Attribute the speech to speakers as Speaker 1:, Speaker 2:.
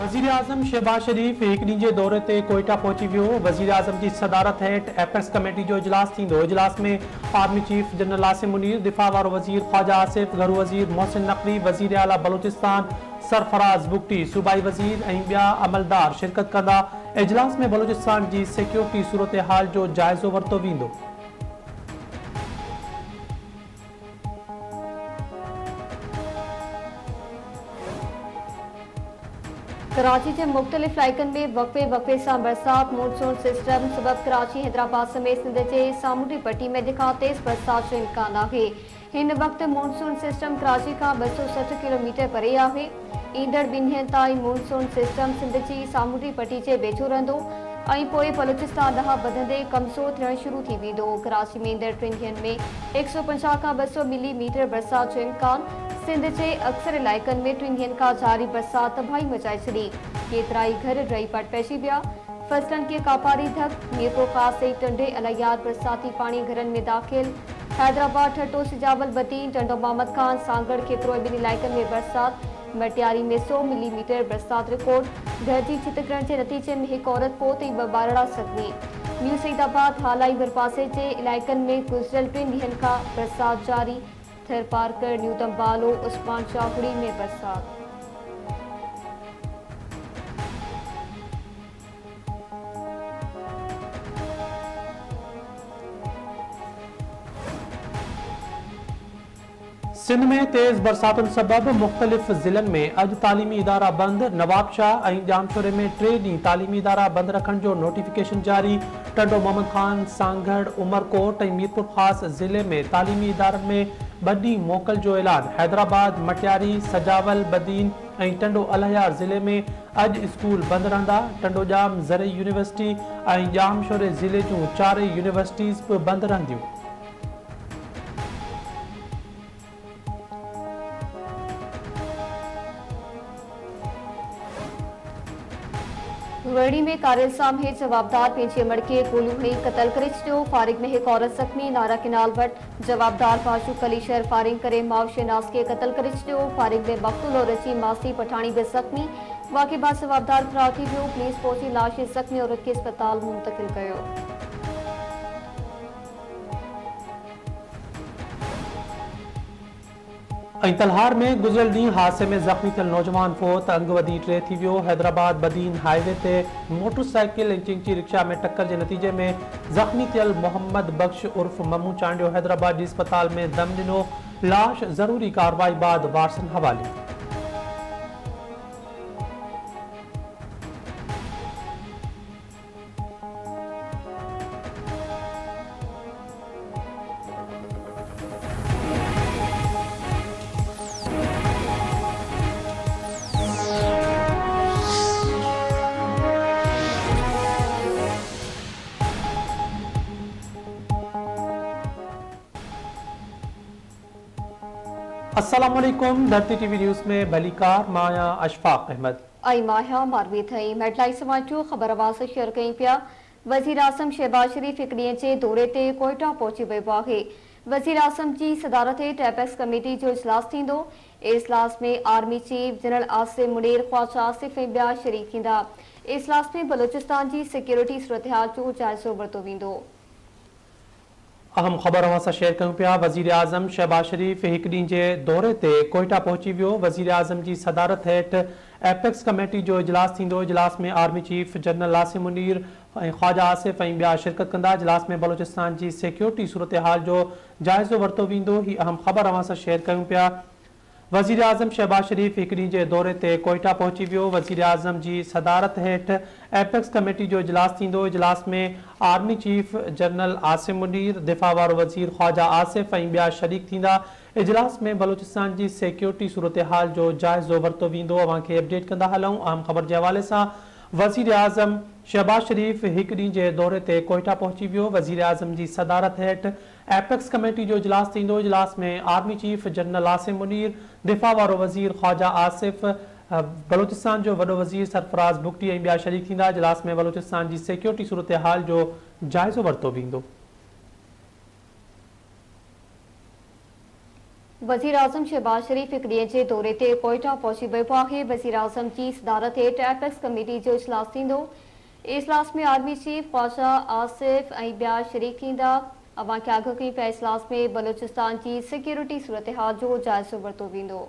Speaker 1: वज़ीर आज़म शहबाज शरीफ़ एक ॾींहं जे दौरे ते कोयटा पहुची वियो। वज़ीर आज़म जी सदारत हेठि एपेक्स कमेटी जो इजलास थींदो। इजलास में army chief general Asim Munir, दिफ़ा वारो वज़ीर ख़्वाजा आसिफ, घरू वज़ीर मोहसिन नक़वी, वज़ीर आला बलोचिस्तान सरफराज़ बुगटी, सूबाई वज़ीर ऐं ॿिया अमलदार शिरकत कंदा। इजलास में बलोचिस्तान जी सिक्योरिटी सूरत हाल जो जाइज़ो वरितो वेंदो।
Speaker 2: कराची के मुख्तलिफ इलाइक़नि में वक़्फ़े से बरसात मॉनसून सिस्टम सबब कराची हैदराबाद समेत सिंध के सामूंडी पट्टी में दिखा तेज़ बरसात जो इम्कान है। इन वक्त मॉनसून सिस्टम कराची का 260 किलोमीटर परे है। ईंदड़ 2 ॾींहनि ताईं मॉनसून सिस्टम सिंध की सामूंडी पट्टी से वेझो रहंदो ऐं पोइ बलोचिस्तान ॾांहुं वधंदे कमज़ोर थियण शुरू थी वेंदो। कराची में ईंदड़ 3 ॾींहनि में 150 खां 200 मिलीमीटर बरसात जो इम्कान। सिंध के अक्सर इलाइक़नि में 3 ॾींहनि खां जारी बरसात तबाही मचाए छॾी। केतिरा ई घर ड्राई पट पइजी विया। फसलनि खे कापारी धक। मीरपुर ख़ास ऐं टंडे अलायात बरसाती पानी घरनि में दाख़िल। हैदराबाद ठट्टो सिजावल बदीन टंडो मोहम्मद खान सांगड़ केतिरो ॿिनि इलाइक़नि में बरसात। मटियारी में 100 मिलीमीटर बरसात रिकॉर्ड। घर की छित किरण के नतीजे में एक औरत पोत ऐं 2 ॿारड़ा ज़ख़्मी। न्यू सईदाबाद हालाई भरपासे के इलाइक़नि में गुज़िरियल 3 ॾींहनि खां बरसात जारी। थर पार्कर न्यू तंबालो उस्मान शाहपुरी में बरसात।
Speaker 1: सिंध में तेज़ बरसातुनि सबब मुख़्तलिफ़ ज़िलनि में अॼु तालीमी इदारा बंद। नवाबशाह ऐं जामशोरे में 3 ॾींहं तालीमी इदारा बंद रखण जो नोटिफिकेशन जारी। टंडो मोहम्मद खान सांगड़ उमरकोट ऐं मीरपुर ख़ास ज़िले में तालीमी इदारनि में 2 ॾींहं मोकल जो ऐलान। हैदराबाद, मटियारी, सजावल, बदीन ऐं टंडो अलायार ज़िले में अॼु स्कूल बंद रहंदा। टंडो जाम ज़रई यूनिवर्सिटी ऐं जामशोरे ज़िले जूं 4 यूनिवर्सिटीज़ बि बंद रहंदियूं।
Speaker 2: वड़ी में कारियल सामने जवाबदार पंहिंजे मड़के गोलियूं हणी क़तल करे छॾियो। फारिग में एक औरत ज़ख़्मी। नारा किनाल वट जवाबदार फाशू कलीशर फायरिंग करे मावशे नास के क़तल करे छॾियो। फारिग में मक़तूल औरत जी मासी पठाणी भी ज़ख़्मी। वाक़े बाद जवाबदार फरार थी वियो। पुलिस पहुंची लाश ज़ख़्मी औरत के अस्पताल मुंतकिल कयो।
Speaker 1: तलहार में गुज़िरियल ॾींहुं हादसे में ज़ख़्मी थियल नौजवान फोत। अंग वधी 3 थी वियो। हैदराबाद बदीन हाईवे ते मोटरसाइकिल ऐं चिंची रिक्शा में टक्कर के नतीजे में ज़ख़्मी थियल मोहम्मद बख्श उर्फ ममू चांडियो हैदराबाद जी अस्पताल में दम ॾिनो। लाश ज़रूरी कार्रवाई बाद वारसनि हवाले। अस्सलाम वालेकुम। धरती टीवी न्यूज़ में भलीकार माया अशफाक अहमद
Speaker 2: आई माया मारवी थई। हेडलाइन समाचार खबर आवाज़ शेयर कई पिया। वज़ीर आज़म शहबाज शरीफ़ 1 ॾींहं जे दौरे ते कोयटा पहुची वियो आहे। वज़ीर आज़म जी सदारत हेठि एपेक्स कमेटी जो इजलास थींदो। इजलास में army chief general Asim Munir, Khwaja Asif ऐं ॿिया शरीक थींदा। इजलास में बलोचिस्तान जी सिक्योरिटी सूरत हाल जो जाइज़ो वरितो वेंदो।
Speaker 1: अहम खबर अवां शेयर कयूं पिया। वज़ीर आज़म शहबाज शरीफ़ 1 ॾींहं जे दौरे ते कोयटा पहुची वियो। वज़ीर आज़म जी सदारत हेठि एपेक्स कमेटी जो इजलास थींदो। इजलास में army chief general Asim Munir ऐं ख़्वाजा आसिफ ऐं ॿिया शिरकत कंदा। इजलास में बलोचिस्तान जी सिक्योरिटी सूरत हाल जो जाइज़ो वरितो वेंदो। ही अहम खबर अवां सां शेयर कयूं पिया। वज़ीर आज़म शहबाज शरीफ़ 1 ॾींहं जे दौरे ते कोयटा पहुची वियो। वज़ीर आज़म जी सदारत हेठि एपेक्स कमेटी जो इजलास थींदो। इजलास में army chief general Asim Munir, दिफ़ा वारो वज़ीर ख़्वाजा आसिफ ऐं ॿिया शरीक थींदा। इजलास में बलोचिस्तान जी सिक्योरिटी सूरत हाल जो जाइज़ो वरितो वेंदो। अवां खे अपडेट कंदा हलूं। अहम खबर के हवाले सां वज़ीर आज़म शहबाज शरीफ़ 1 ॾींहं जे दौरे ते कोयटा पहुची वियो। वज़ीर आज़म जी सदारत हेठि एपेक्स कमेटी जो इजलास थींदो। इजलास में army chief general Asim Munir, दिफ़ा वारो वज़ीर ख़्वाजा आसिफ, बलोचिस्तान जो वॾो वज़ीर सरफराज़ बुगटी ऐं ॿिया शरीक थींदा। इजलास में बलोचिस्तान जी सिक्योरिटी सूरत हाल जो जाइज़ो वरितो वेंदो।
Speaker 2: वज़ीर आज़म शहबाज शरीफ़ हिकु ॾींहं जे दौरे ते कोयटा पहुची वियो आहे। वज़ीर आज़म जी सदारत हेठि एपेक्स कमेटी जो इजलास थींदो। इजलास में आर्मी चीफ ख्वाजा आसिफ ऐं ॿिया शरीक थींदा। अवां खे आगाह कई पिया इजलास में बलूचिस्तान जी सिक्योरिटी सूरत हाल जो जाइज़ो वरितो वेंदो।